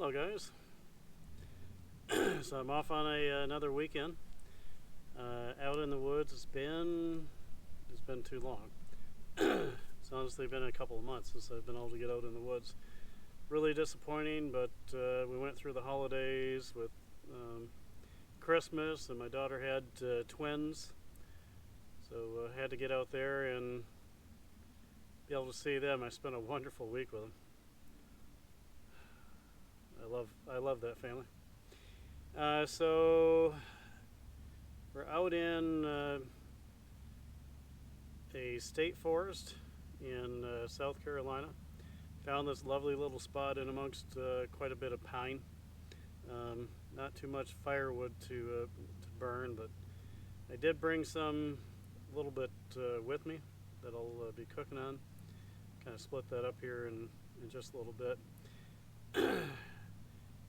Hello, guys. So I'm off on another weekend out in the woods. It's been too long. It's honestly been a couple of months since I've been able to get out in the woods. Really disappointing, but we went through the holidays with Christmas, and my daughter had twins, so I had to get out there and be able to see them. I spent a wonderful week with them. I love that family. So we're out in a state forest in South Carolina. Found this lovely little spot in amongst quite a bit of pine. Not too much firewood to burn, but I did bring some a little bit with me that I'll be cooking on. Kind of split that up here in just a little bit.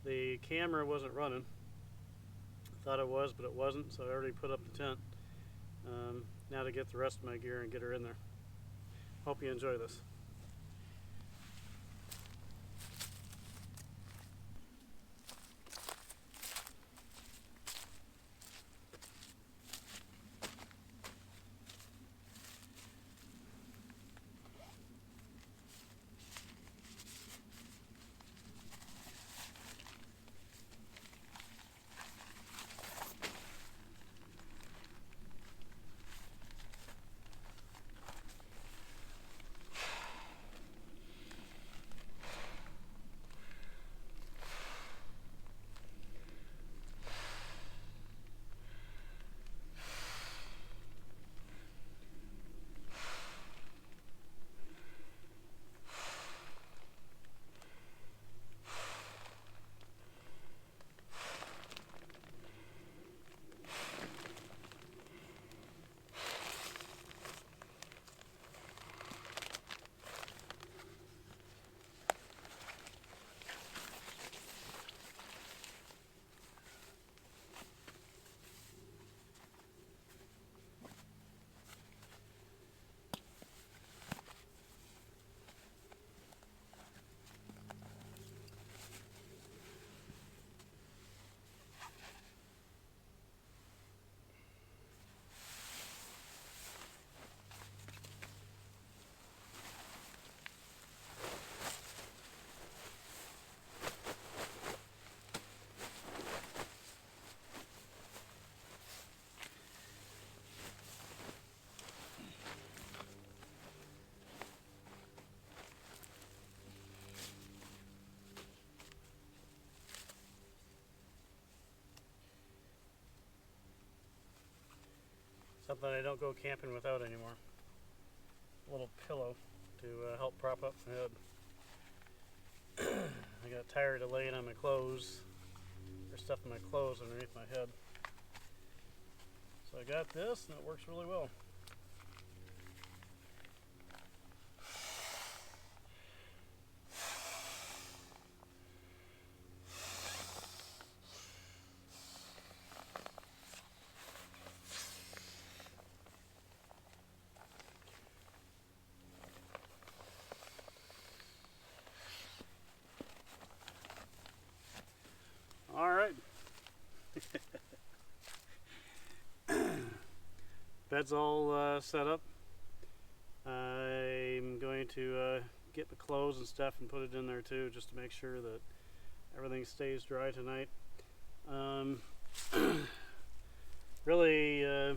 The camera wasn't running. Thought it was, but it wasn't, so I already put up the tent. Now to get the rest of my gear and get her in there. Hope you enjoy this. Something I don't go camping without anymore. A little pillow to help prop up my head. I got tired of laying on my clothes or stuffing my clothes underneath my head. So I got this, and it works really well. All right. Bed's all set up. I'm going to get the clothes and stuff and put it in there too, just to make sure that everything stays dry tonight. Really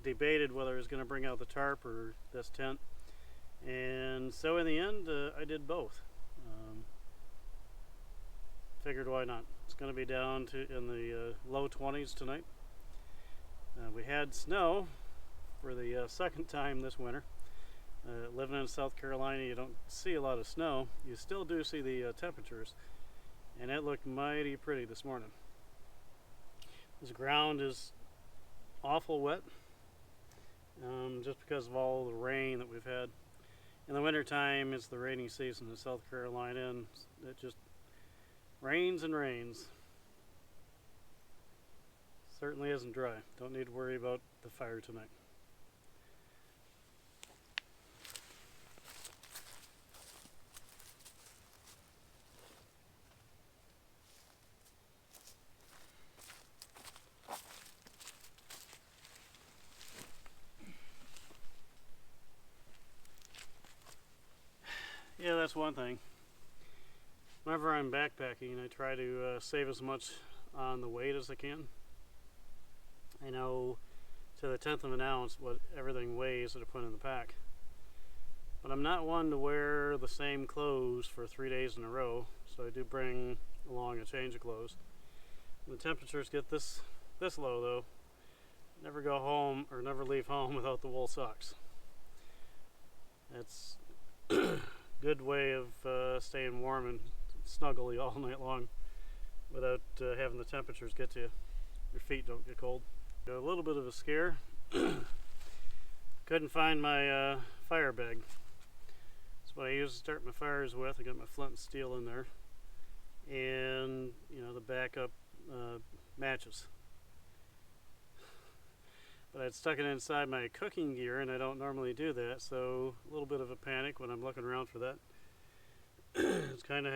debated whether I was going to bring out the tarp or this tent, and so in the end I did both. Figured why not. It's going to be down to in the low 20s tonight. We had snow for the second time this winter. Living in South Carolina, you don't see a lot of snow. You still do see the temperatures, and it looked mighty pretty this morning. This ground is awful wet, just because of all the rain that we've had. In the wintertime, it's the rainy season in South Carolina, and it just rains and rains. Certainly isn't dry. Don't need to worry about the fire tonight. that's one thing. Whenever I'm backpacking, I try to save as much on the weight as I can. I know to the 10th of an ounce what everything weighs that I put in the pack. But I'm not one to wear the same clothes for 3 days in a row, so I do bring along a change of clothes. When the temperatures get this low though, never go home or never leave home without the wool socks. That's a good way of staying warm and snuggly all night long without having the temperatures get to you. Your feet don't get cold. Got a little bit of a scare. Couldn't find my fire bag. That's what I use to start my fires with. I got my flint and steel in there, and the backup matches. But I'd stuck it inside my cooking gear, and I don't normally do that, so a little bit of a panic when I'm looking around for that. It's kind of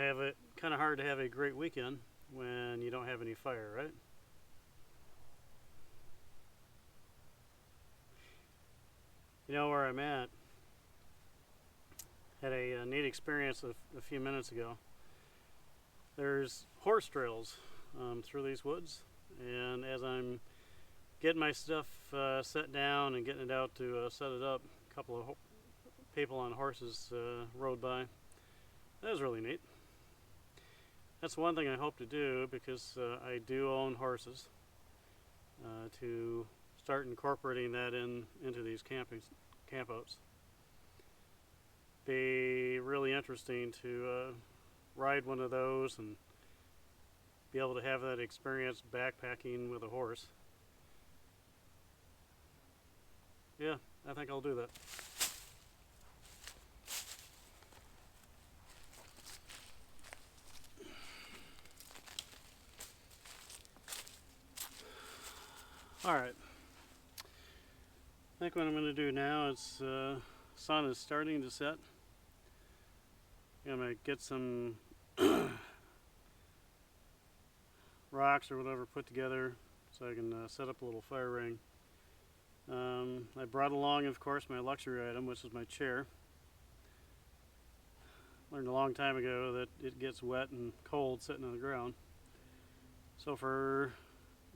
hard to have a great weekend when you don't have any fire, right? You know where I'm at? Had a neat experience a few minutes ago. There's horse trails through these woods, and as I'm getting my stuff set down and getting it out to set it up, a couple of people on horses rode by. That was really neat. That's one thing I hope to do, because I do own horses, to start incorporating that into these campouts. Be really interesting to ride one of those and be able to have that experience backpacking with a horse. Yeah, I think I'll do that. Alright, I think what I'm going to do now is sun is starting to set. I'm going to get some rocks or whatever put together so I can set up a little fire ring. I brought along, of course, my luxury item, which is my chair. Learned a long time ago that it gets wet and cold sitting on the ground. So for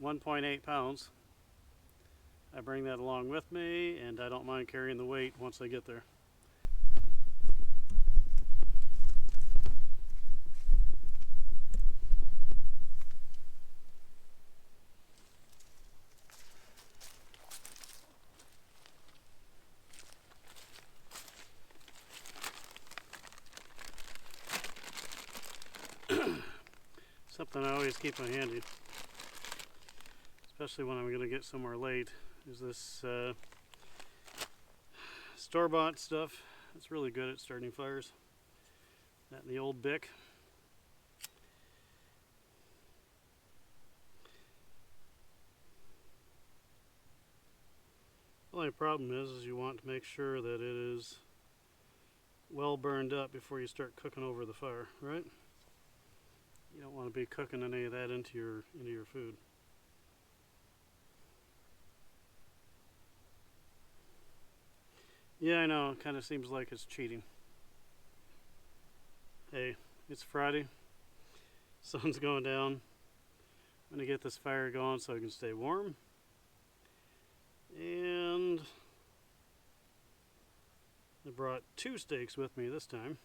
1.8 pounds, I bring that along with me, and I don't mind carrying the weight once I get there. Something I always keep on handy, especially when I'm going to get somewhere late, is this store-bought stuff. It's really good at starting fires. That and the old Bic. The only problem is you want to make sure that it is well burned up before you start cooking over the fire, right? You don't want to be cooking any of that into your food. Yeah, I know, it kind of seems like it's cheating. Hey, it's Friday. Sun's going down. I'm going to get this fire going so I can stay warm. And I brought 2 steaks with me this time.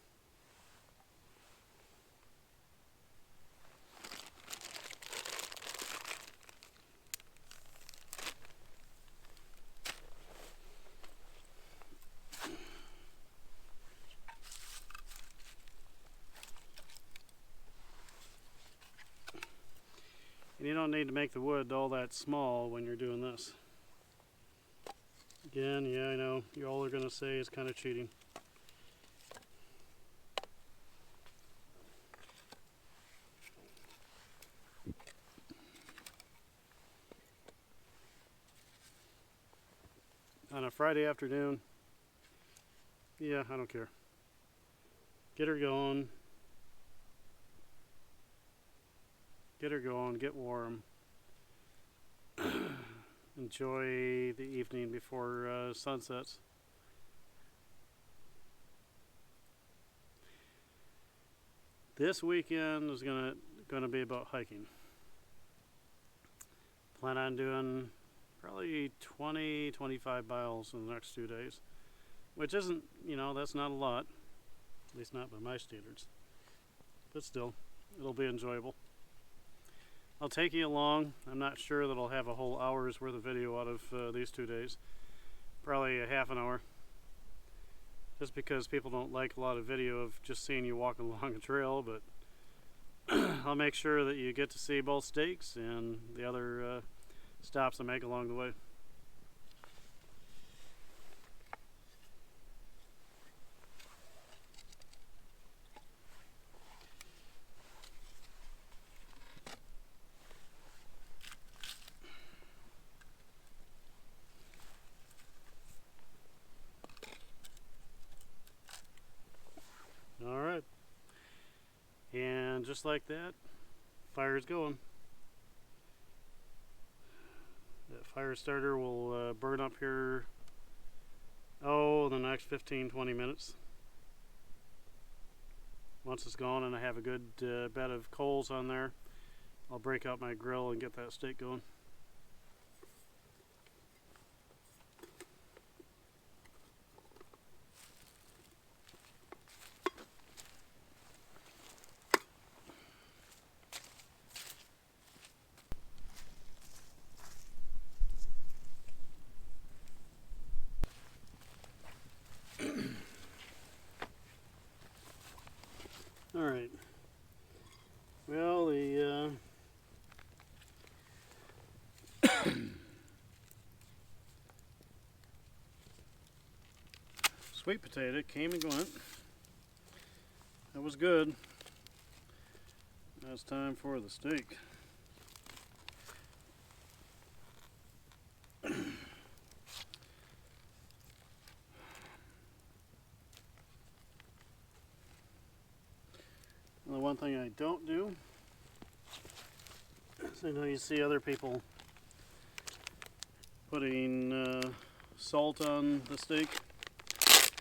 And you don't need to make the wood all that small when you're doing this. Again, yeah, I know, you all are going to say it's kind of cheating. On a Friday afternoon, yeah, I don't care. Get her going. Get her going, get warm. Enjoy the evening before sunsets. This weekend is gonna be about hiking. Plan on doing probably 20-25 miles in the next 2 days, which isn't, that's not a lot, at least not by my standards, but still, it'll be enjoyable. I'll take you along. I'm not sure that I'll have a whole hour's worth of video out of these 2 days, probably a half an hour, just because people don't like a lot of video of just seeing you walking along a trail, but I'll make sure that you get to see both stakes and the other stops I make along the way. Alright, and just like that, fire's going. That fire starter will burn up here, in the next 15-20 minutes. Once it's gone and I have a good bed of coals on there, I'll break out my grill and get that steak going. Alright, well, the sweet potato came and went. That was good. Now it's time for the steak. The one thing I don't do is, I know you see other people putting salt on the steak,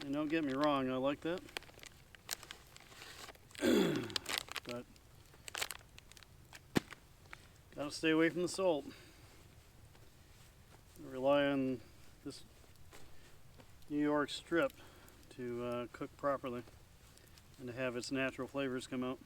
and don't get me wrong, I like that, but gotta stay away from the salt. I rely on this New York strip to cook properly and to have its natural flavors come out.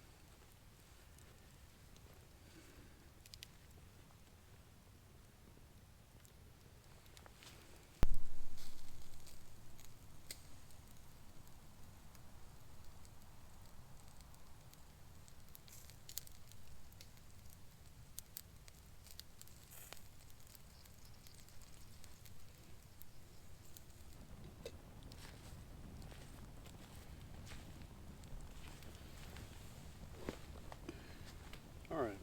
All right.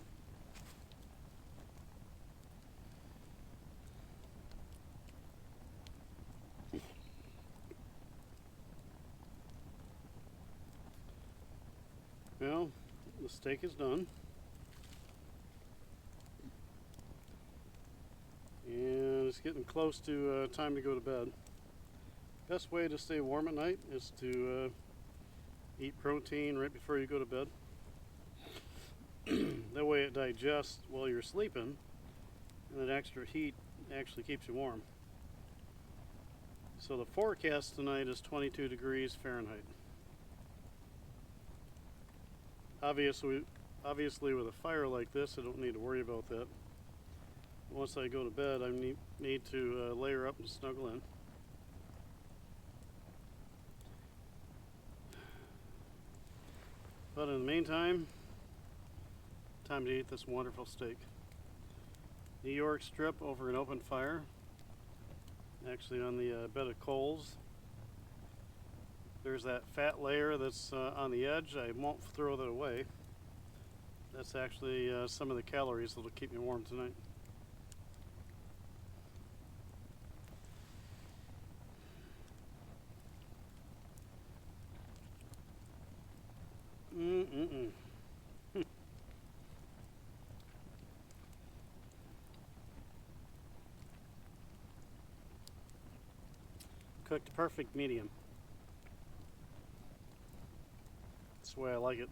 Well, the steak is done. And it's getting close to time to go to bed. Best way to stay warm at night is to eat protein right before you go to bed. That way it digests while you're sleeping, and that extra heat actually keeps you warm. So the forecast tonight is 22 degrees Fahrenheit. Obviously with a fire like this, I don't need to worry about that. Once I go to bed, I need to layer up and snuggle in. But in the meantime, time to eat this wonderful steak. New York strip over an open fire, actually on the bed of coals. There's that fat layer that's on the edge. I won't throw that away. That's actually some of the calories that'll keep me warm tonight. Cooked perfect medium. That's the way I like it.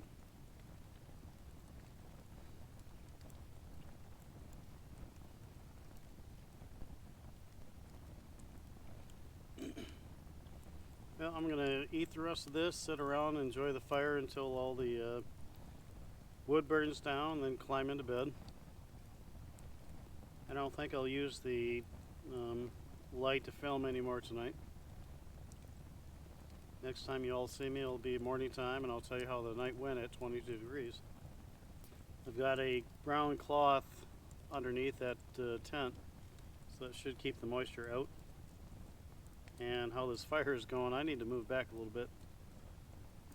I'm going to eat the rest of this, sit around, enjoy the fire until all the wood burns down, and then climb into bed. I don't think I'll use the light to film anymore tonight. Next time you all see me, it'll be morning time, and I'll tell you how the night went at 22 degrees. I've got a brown cloth underneath that tent, so it should keep the moisture out. And how this fire is going, I need to move back a little bit.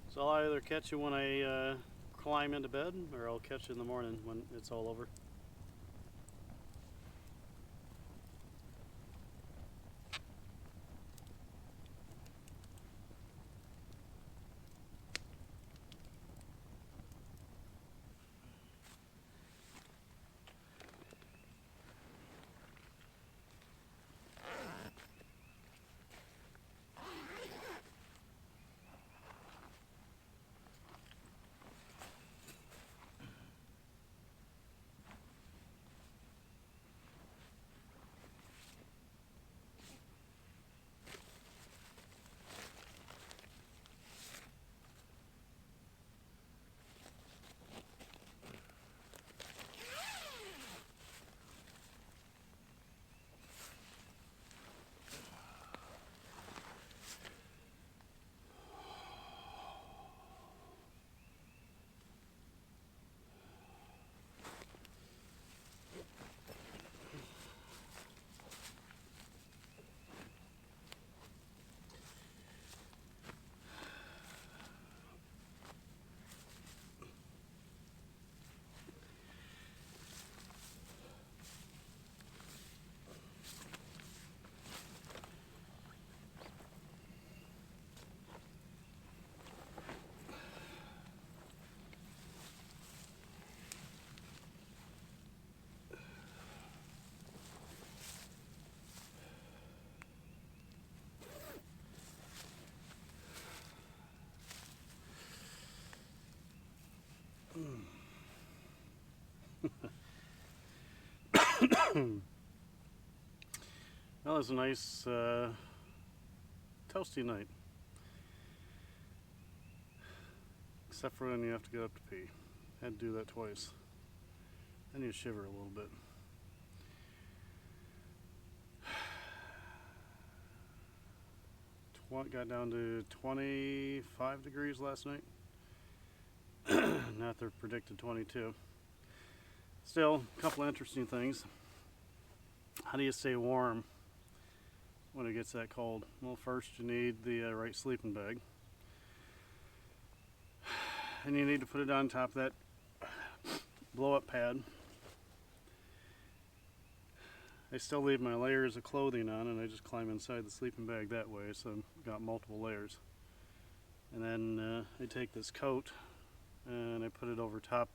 So I'll either catch you when I climb into bed, or I'll catch you in the morning when it's all over. Well, it's a nice toasty night, except for when you have to get up to pee. Had to do that twice. Then you shiver a little bit. Got down to 25 degrees last night. Not the predicted 22. Still, a couple of interesting things. How do you stay warm when it gets that cold? Well, first you need the right sleeping bag. And you need to put it on top of that blow-up pad. I still leave my layers of clothing on, and I just climb inside the sleeping bag that way, so I've got multiple layers. And then I take this coat and I put it over top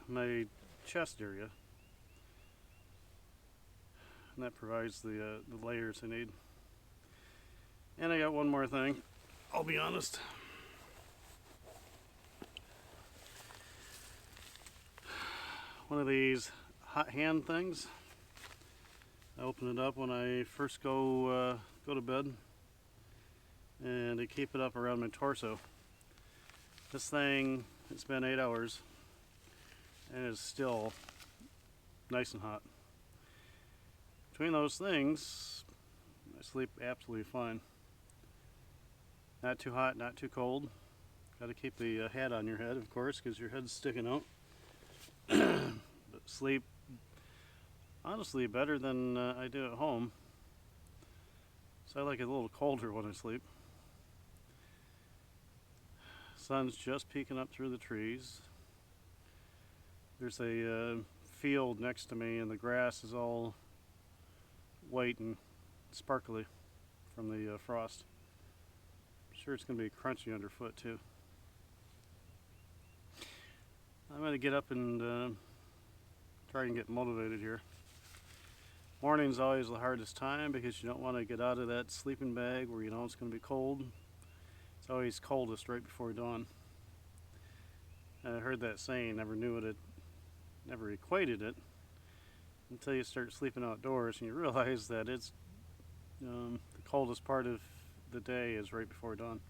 my chest area, and that provides the layers I need. And I got one more thing, I'll be honest. One of these hot hand things. I open it up when I first go to bed, and I keep it up around my torso. This thing, it's been 8 hours, and it's still nice and hot. Between those things, I sleep absolutely fine. Not too hot, not too cold. Got to keep the hat on your head, of course, because your head's sticking out. But sleep, honestly, better than I do at home. So I like it a little colder when I sleep. Sun's just peeking up through the trees. There's a field next to me, and the grass is all white and sparkly from the frost. I'm sure it's going to be crunchy underfoot too. I'm going to get up and try and get motivated here. Morning's always the hardest time because you don't want to get out of that sleeping bag where you know it's going to be cold. It's always coldest right before dawn. I heard that saying, never equated it until you start sleeping outdoors and you realize that it's the coldest part of the day is right before dawn.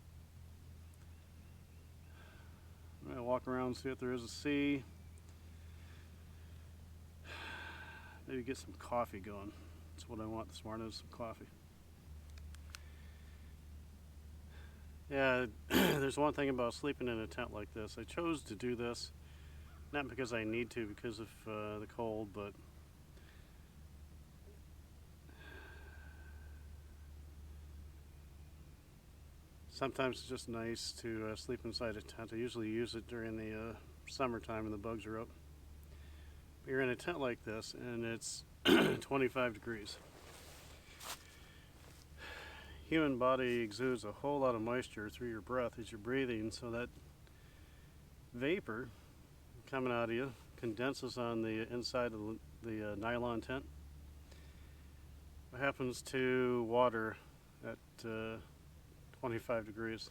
I'm gonna walk around, see if there is a sea. Maybe get some coffee going. That's what I want this morning, is some coffee. Yeah, there's one thing about sleeping in a tent like this. I chose to do this, not because I need to, because of the cold, but sometimes it's just nice to sleep inside a tent. I usually use it during the summertime when the bugs are up. But you're in a tent like this, and it's 25 degrees. Human body exudes a whole lot of moisture through your breath as you're breathing, so that vapor coming out of you condenses on the inside of the nylon tent. What happens to water at 25 degrees?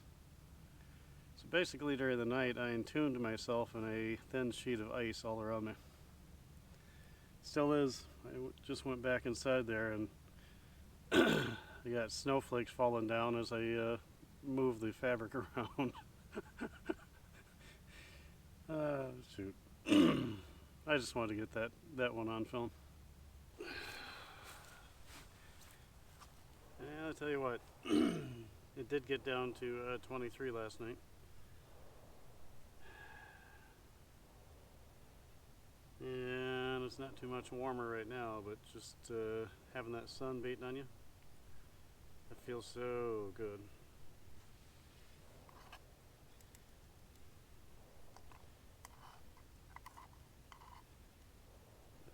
So basically during the night I entombed myself in a thin sheet of ice all around me. Still is. I just went back inside there, and I got snowflakes falling down as I move the fabric around. Shoot. I just wanted to get that one on film. And I'll tell you what, it did get down to 23 last night. And it's not too much warmer right now, but just having that sun beating on you, it feels so good.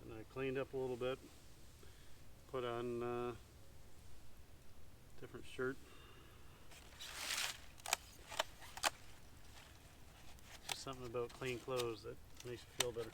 And I cleaned up a little bit, put on a different shirt. Just something about clean clothes that makes you feel better.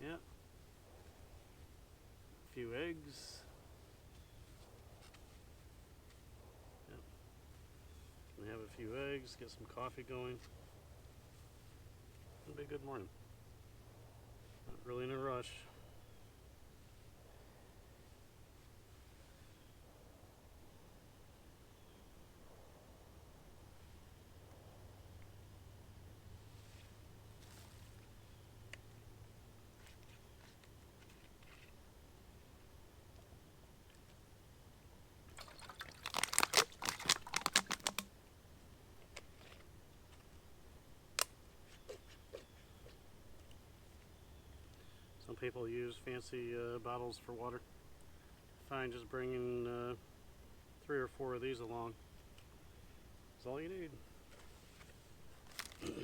Yeah. A few eggs. Yep. We have a few eggs, get some coffee going. It'll be a good morning. Not really in a rush. Some people use fancy bottles for water. Fine, just bringing 3 or 4 of these along. That's all you need. Once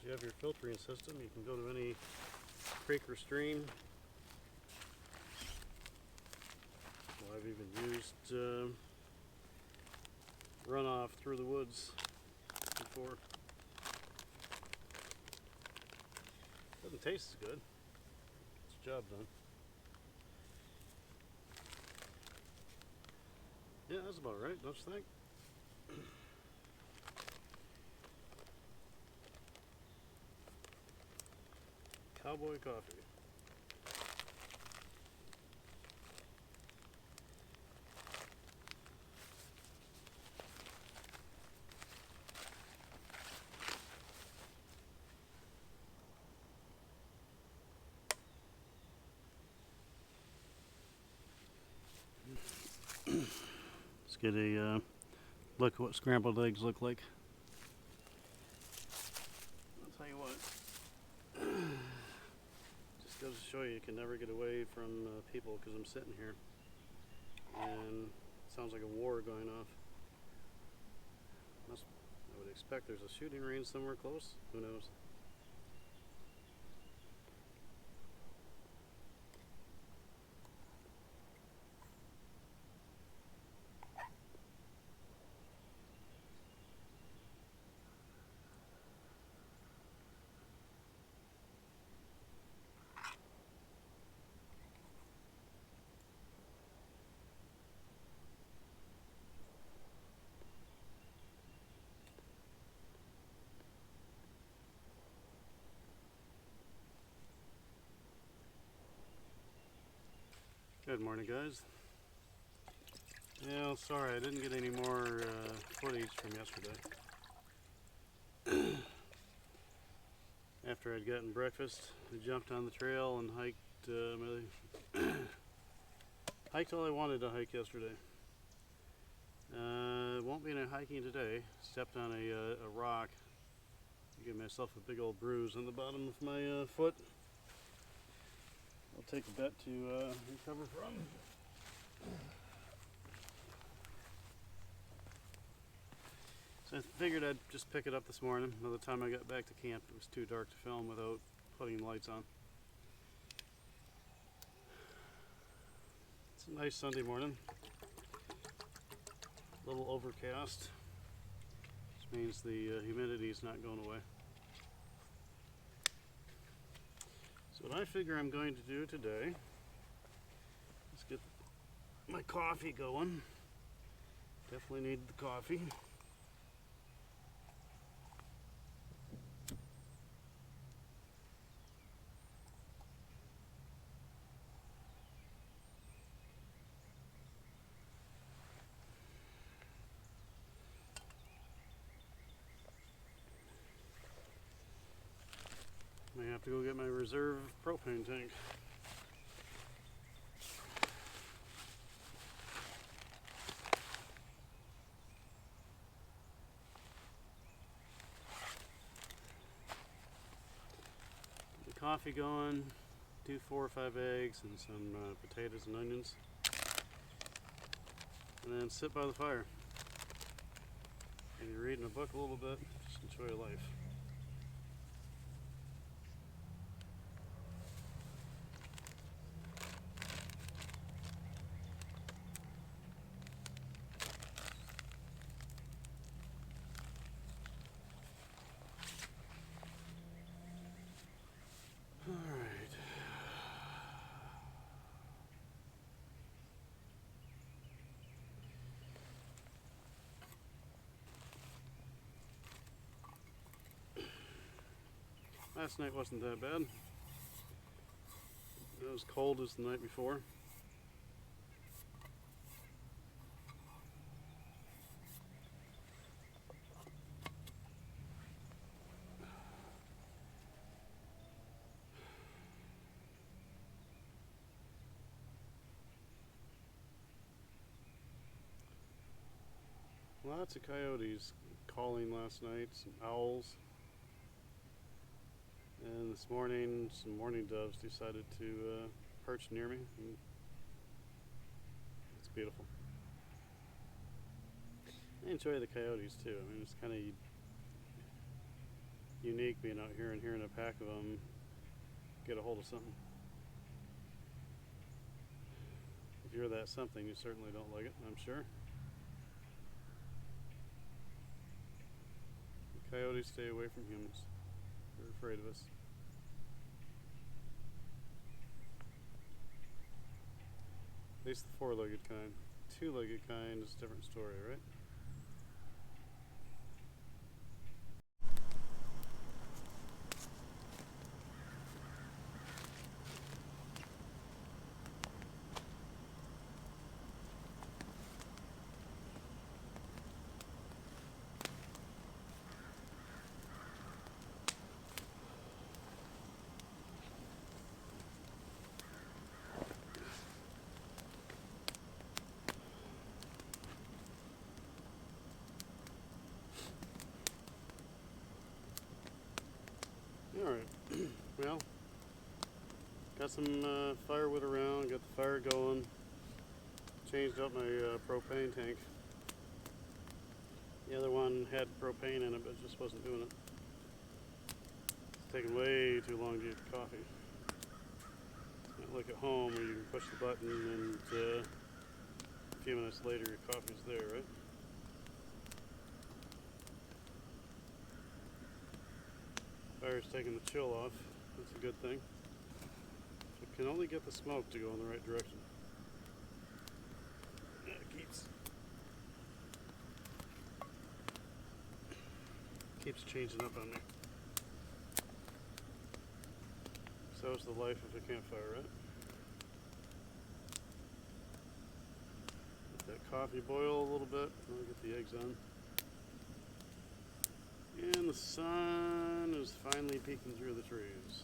you have your filtering system, you can go to any creek or stream. Well, I've even used runoff through the woods before. Doesn't taste as good. It's a job done. Yeah, that's about right, don't you think? Cowboy coffee. get a look at what scrambled eggs look like. I'll tell you what, just goes to show you can never get away from people, because I'm sitting here and it sounds like a war going off. I would expect there's a shooting range somewhere close. Who knows? Good morning, guys. Yeah, sorry I didn't get any more footage from yesterday. After I'd gotten breakfast, I jumped on the trail and hiked. Hiked all I wanted to hike yesterday. Won't be any hiking today. Stepped on a rock. Gave myself a big old bruise on the bottom of my foot. I'll take a bet to recover from. So I figured I'd just pick it up this morning. By the time I got back to camp, it was too dark to film without putting lights on. It's a nice Sunday morning. A little overcast, which means the humidity is not going away. So what I figure I'm going to do today is get my coffee going. Definitely need the coffee. May have to go get my reserve propane tank. Get the coffee going, do 4 or 5 eggs and some potatoes and onions, and then sit by the fire. Maybe reading a book a little bit, just enjoy life. Last night wasn't that bad. It was cold as the night before. Lots of coyotes calling last night, some owls. And this morning, some mourning doves decided to perch near me. And it's beautiful. I enjoy the coyotes too. I mean, it's kind of unique being out here and hearing a pack of them get a hold of something. If you're that something, you certainly don't like it, I'm sure. The coyotes stay away from humans. They're afraid of us. At least the 4-legged kind. 2-legged kind is a different story, right? got some firewood around, got the fire going, changed up my propane tank. The other one had propane in it, but it just wasn't doing it. It's taking way too long to get coffee. Not like at home where you can push the button and a few minutes later your coffee's there, right? Fire's taking the chill off. That's a good thing. It can only get the smoke to go in the right direction. Yeah, it keeps changing up on me. So is the life of a campfire, right? Let that coffee boil a little bit, and I'll get the eggs on. And the sun is finally peeking through the trees.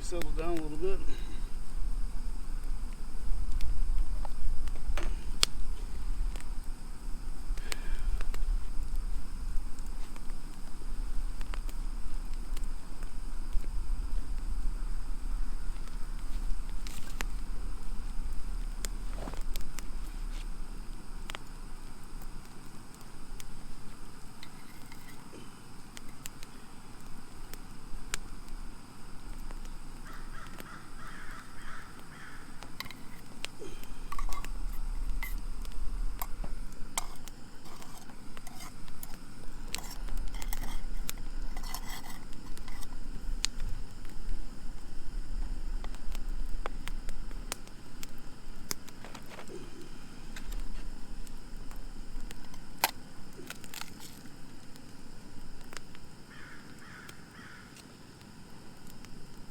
Settle down a little bit.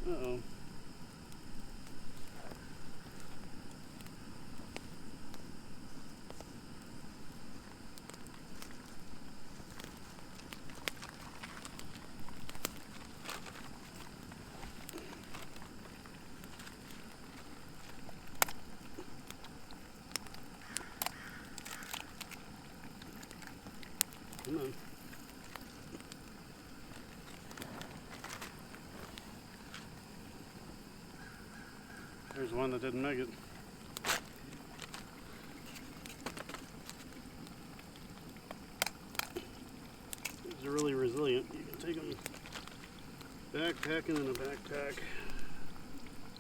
Uh-oh. There's one that didn't make it. These are really resilient. You can take them backpacking in a backpack.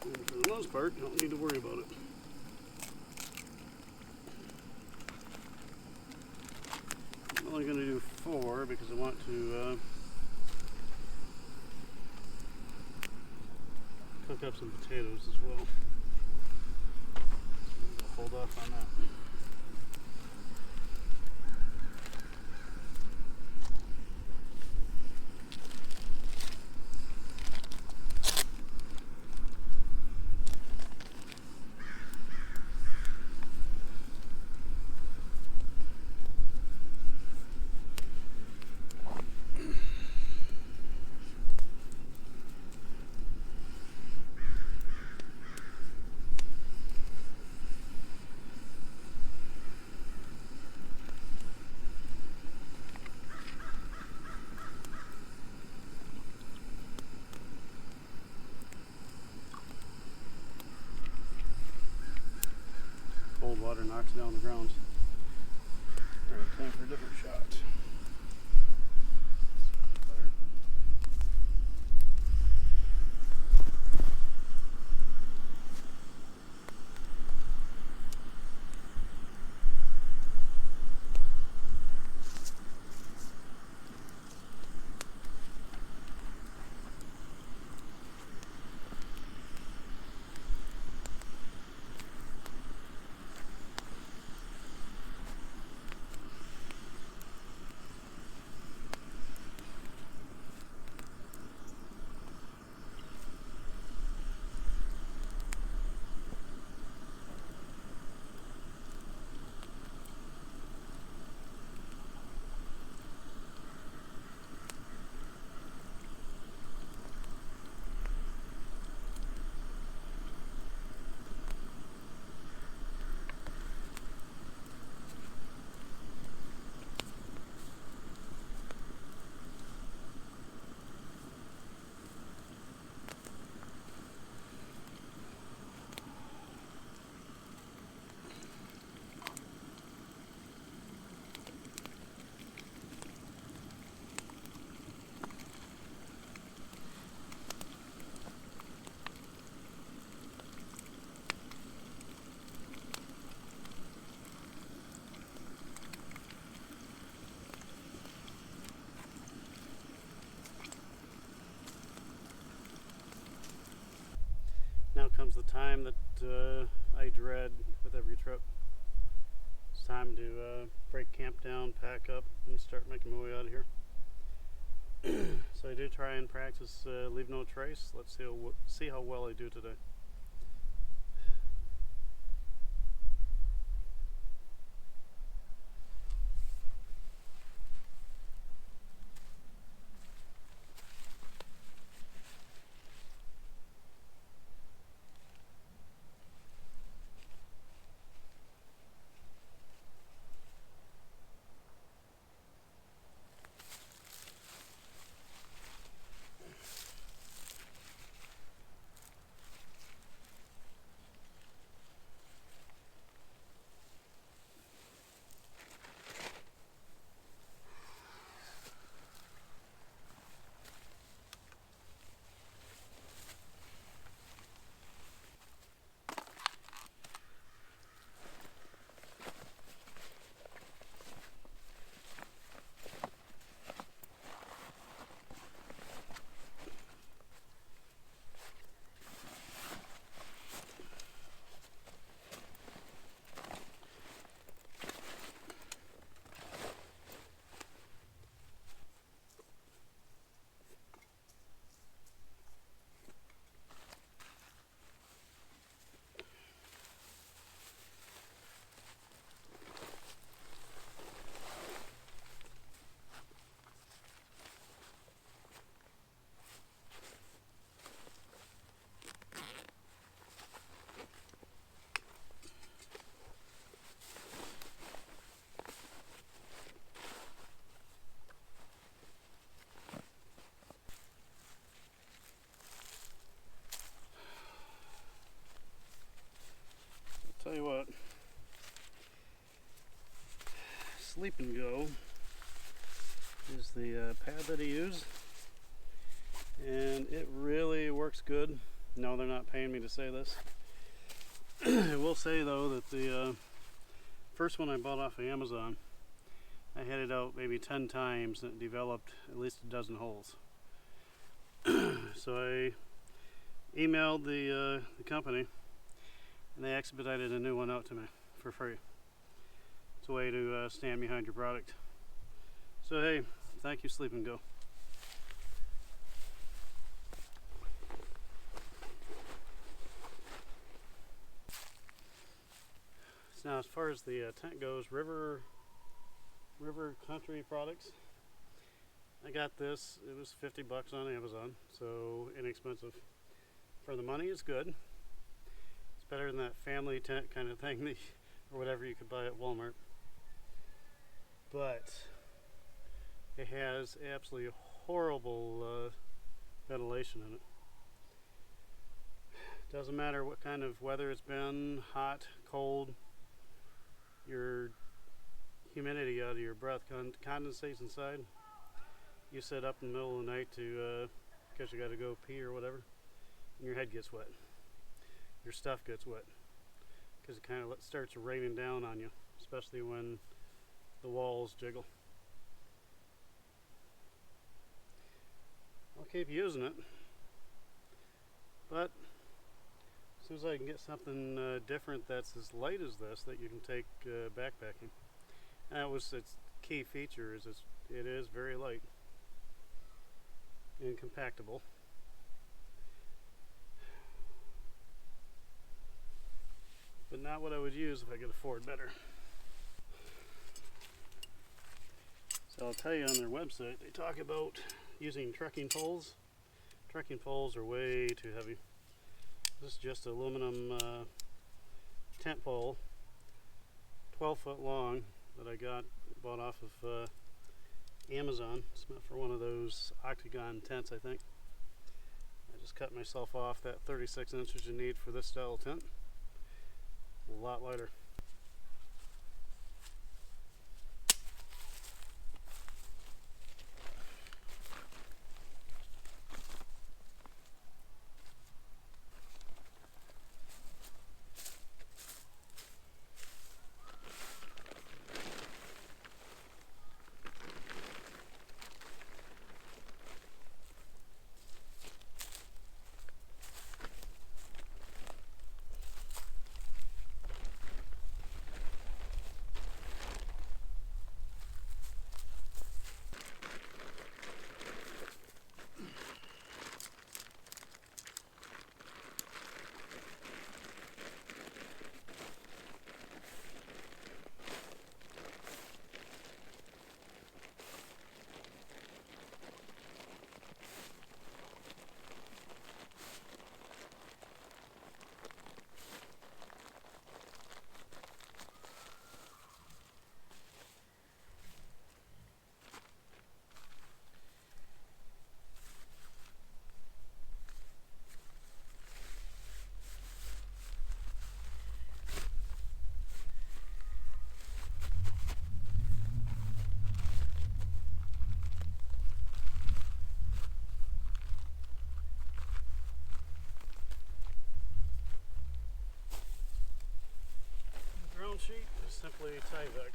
And for the most part, you don't need to worry about it. I'm only going to do 4 because I want to cook up some potatoes as well. I'll hold off on that. Cold water knocks down the grounds. Alright, time for a different shot. Better. Now comes the time that I dread with every trip. It's time to break camp down, pack up, and start making my way out of here. So I do try and practice leave no trace. Let's see how well I do today. Sleep and Go is the pad that I use, and it really works good. No, they're not paying me to say this. I will say though that the first one I bought off of Amazon, I had it out maybe 10 times and it developed at least a dozen holes. So I emailed the company and they expedited a new one out to me for free. It's a way to stand behind your product. So hey, thank you, Sleep and Go. So now as far as the tent goes, River Country Products. I got this, it was $50 on Amazon, so inexpensive. For the money, it's good. It's better than that family tent kind of thing that, or whatever you could buy at Walmart. But it has absolutely horrible ventilation in it. Doesn't matter what kind of weather it's been, hot, cold, your humidity out of your breath condensates inside. You sit up in the middle of the night to because you got to go pee or whatever, and your head gets wet. Your stuff gets wet because it kind of starts raining down on you, especially when the walls jiggle. I'll keep using it, but as soon as I can get something different that's as light as this that you can take backpacking. And that was its key feature, is it is very light and compactable. But not what I would use if I could afford better. So I'll tell you, on their website they talk about using trekking poles. Trekking poles are way too heavy. This is just aluminum tent pole, 12 foot long, that I bought off of Amazon. It's meant for one of those octagon tents, I think. I just cut myself off that 36 inches you need for this style tent. A lot lighter. Sheet is simply Tyvek.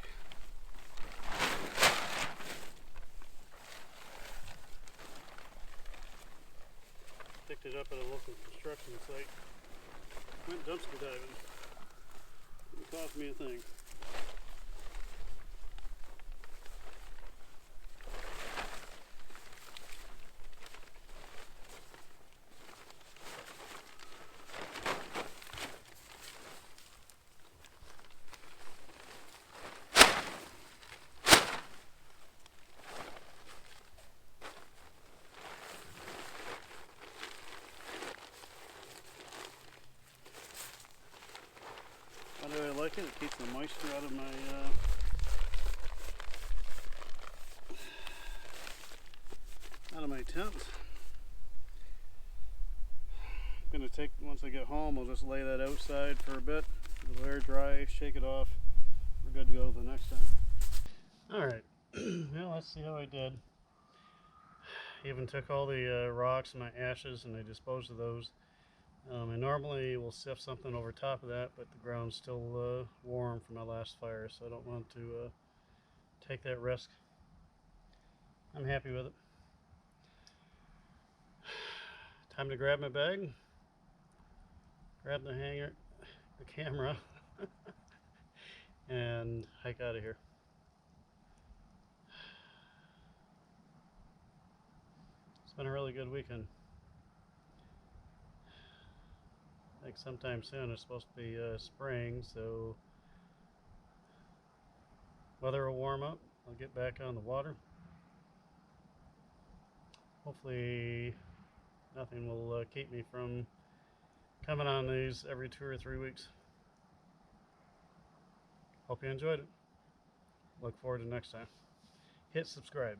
Picked it up at a local construction site. Went dumpster diving. Didn't cost me a thing. Why do I like it? It keeps the moisture out of my tent. I'm gonna take, once I get home, I'll just lay that outside for a bit. It'll air dry, shake it off. We're good to go the next time. Alright, well, let's see how I did. Even took all the rocks and my ashes and I disposed of those. And normally we'll sift something over top of that, but the ground's still warm from my last fire, so I don't want to take that risk. I'm happy with it. Time to grab my bag, grab the hanger, the camera, and hike out of here. It's been a really good weekend. I think sometime soon it's supposed to be spring, so weather will warm up. I'll get back on the water. Hopefully nothing will keep me from coming on these every 2 or 3 weeks. Hope you enjoyed it. Look forward to next time. Hit subscribe.